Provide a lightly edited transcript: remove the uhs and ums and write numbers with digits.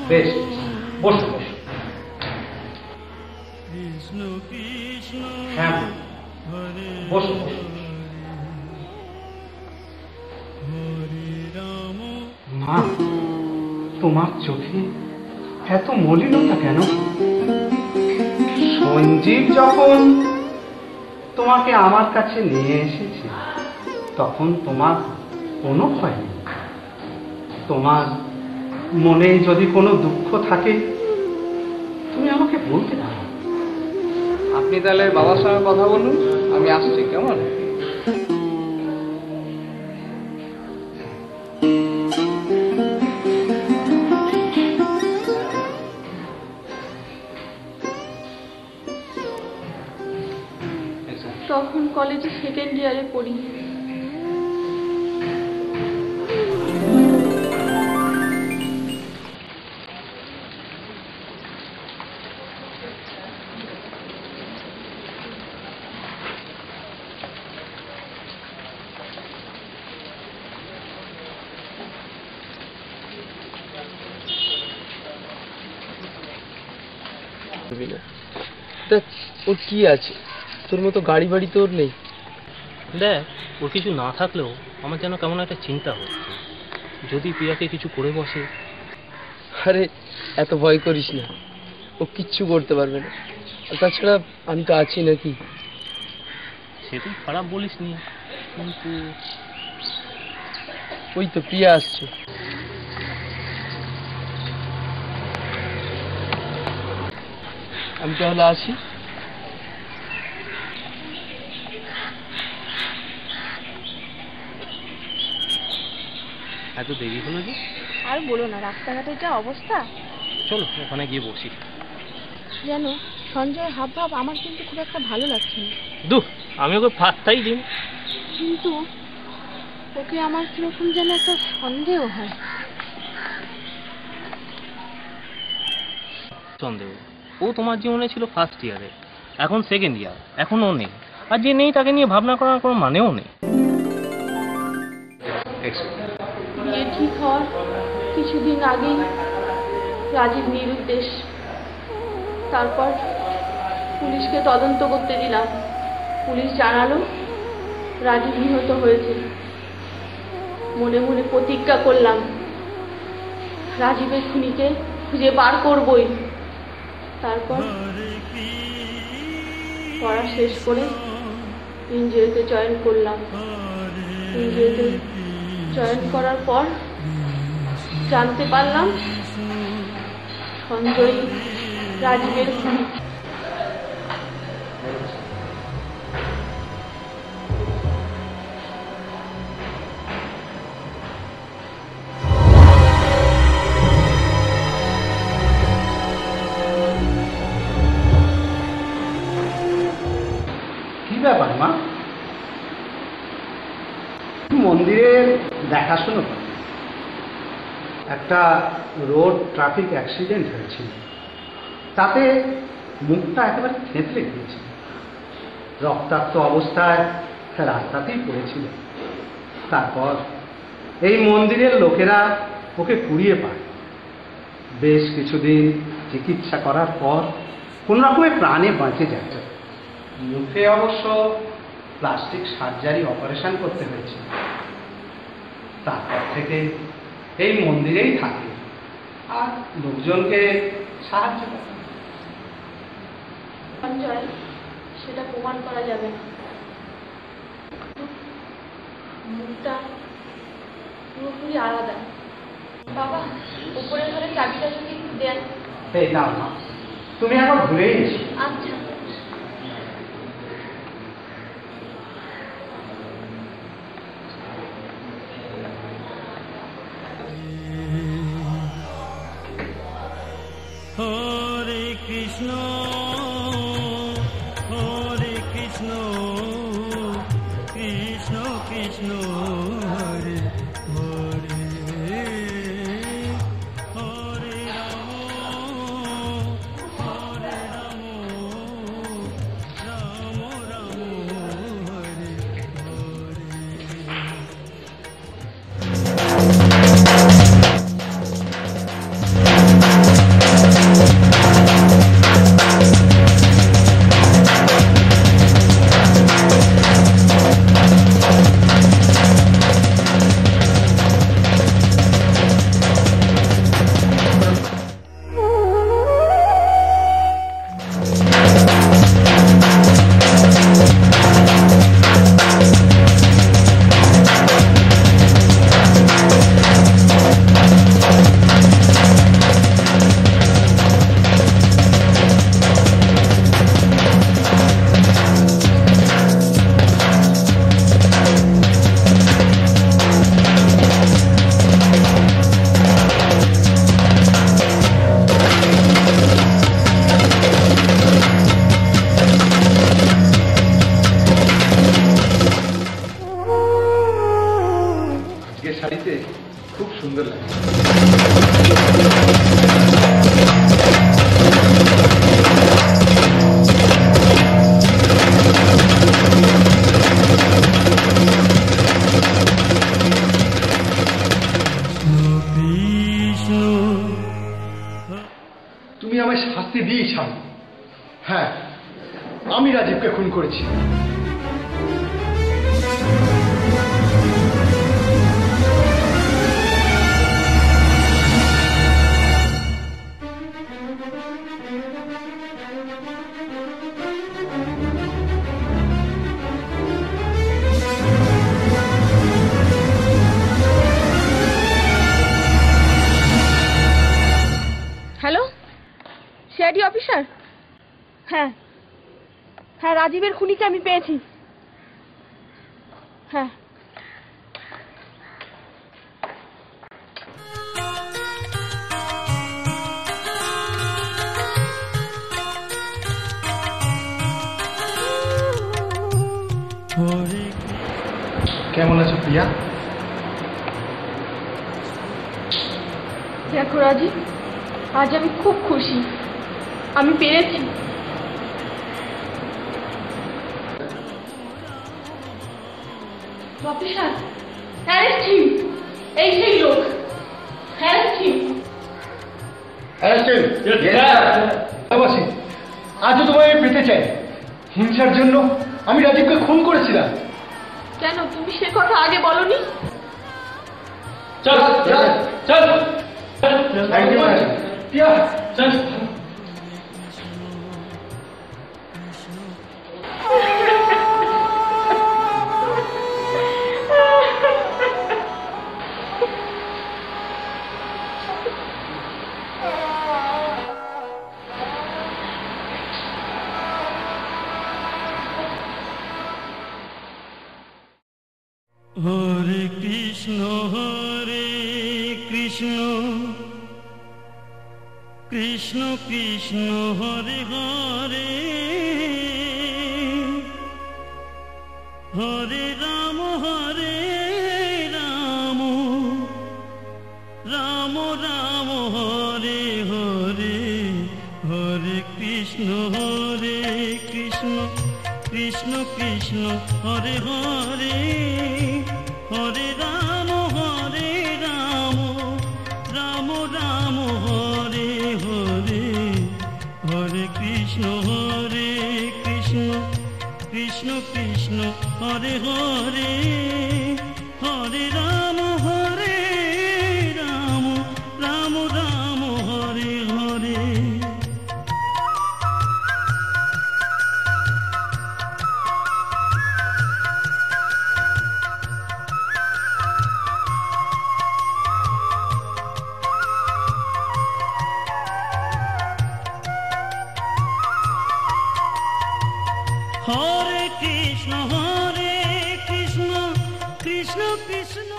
বেশ, বসো বসো। হ্যাঁ, বসো বসো। মা, তোমার চোখে এত মলিনতা কেন? সঞ্জীব যখন তোমাকে আমার কাছে নিয়ে এসেছে তখন তোমার কোনো ভয় নেই। তোমার মনে যদি কোনো দুঃখ থাকে তুমি আমাকে বলতে পারো। আপনি তাহলে বাবার সঙ্গে কথা বলুন, আমি আসছি, কেমন? তখন কলেজে সেকেন্ড ইয়ারে পড়ি। ওর কি আছে? তোর মতো গাড়ি বাড়ি তোর নেই। দেখ, ওর কিছু না থাকলেও আমার যেন কেমন একটা চিন্তা হচ্ছে, যদি প্রিয়াকে কিছু করে বসে। আরে এত ভয় করিস না, ও কিচ্ছু করতে পারবে না। তাছাড়া আমি তো আছি নাকি। সে তুই খারাপ বলিস নি, কিন্তু ওই তো প্রিয়া আসছে। আমি তাহলে আসি। এত দেরি হলো যে? আর বলো না, রাস্তাঘাটের যা অবস্থা। চলো ওখানে গিয়ে বসি। যেন সঞ্জয়ের হাব ভাব আমার কিন্তু খুব একটা ভালো লাগছে না। আমি ওকে ফার্স্টটাই দিন, কিন্তু ওকে আমার কিরকম যেন একটা সন্দেহ হয়। সন্দেহ? ও তোমার জীবনে ছিল ফার্স্ট ইয়ারে, এখন সেকেন্ড ইয়ার, এখন ও নেই। আর যে নেই তাকে নিয়ে ভাবনা করার কোনো মানেও নেই। বিয়ে ঠিক হওয়ার কিছুদিন আগেই রাজীব নিরুদ্দেশ। তারপর পুলিশকে তদন্ত করতে দিলাম। পুলিশ জানালো রাজীব নিহত হয়েছে। মনে মনে প্রতিজ্ঞা করলাম রাজীবের খুনিকে খুঁজে বার করবই। তারপর পড়া শেষ করে এনজিওতে জয়েন করলাম। এনজিওতে জয়েন করার পর জানতে পারলাম সঞ্জয় রাজীবের খুনি। কি ব্যাপার মা? মন্দিরের দেখাশোনা করে একটা রোড ট্রাফিক অ্যাক্সিডেন্ট হয়েছিল, তাতে মুখটা একেবারে থেঁতলে গিয়েছিল। রক্তাক্ত অবস্থায় রাস্তাতেই পড়েছিল। তারপর এই মন্দিরের লোকেরা ওকে কুড়িয়ে পায়। বেশ কিছুদিন চিকিৎসা করার পর কোন রকমে প্রাণে বাঁচে যায়। মুখে অবশ্য প্লাস্টিক সার্জারি অপারেশন করতে হয়েছিল। তারপর থেকে এই মন্দিরেই থাকে আর লোকজনকে সাহায্য করে। সঞ্জয় সেটা প্রমাণ করা যাবে না। মুখটা পুরোপুরি আলাদা। বাবা, উপরের ঘরে চাবিটা যদি একটু দেন। এই নাও মা, তুমি এখন ঘুরেই এসো। আচ্ছা। হরে কৃষ্ণ হরে কৃষ্ণ কৃষ্ণ কৃষ্ণ হরে হরে হরে রাম হরে রাম রাম রাম হরে হরে। তুমি আমায় শাস্তি দিয়েই ছাড়ো। হ্যাঁ, আমি রাজীবকে খুন করেছি। Hello, CID officer? হ্যাঁ হ্যাঁ, রাজীবের খুনিকে আমি পেয়েছি। হ্যাঁ, হরে কেমন আছো প্রিয়া? দেখো রাজীব, আজ আমি খুব খুশি, আমি পেরেছি। Officer, arrest him. এই সেই লোক, অ্যারেস্ট হিম। ভালোবাসি, আজও তোমায় আমি পেতে চাই। হিংসার জন্য আমি রাজীবকে খুন করেছিলাম। কেন তুমি সে কথা আগে বলনি? চল চল চল Thank you, man. প্রিয়া, চল। হরে কৃষ্ণ কৃষ্ণ কৃষ্ণ হরে হরে, হরে রাম রাম রাম হরে হরে, হরে কৃষ্ণ কৃষ্ণ কৃষ্ণ হরে হরে, হরে রাম রাম রাম হরে হরে, হরে কৃষ্ণ কৃষ্ণ কৃষ্ণ হরে হরে, হরে রাম রাম রাম হরে হরে। হরে কৃষ্ণ কৃষ্ণ কৃষ্ণ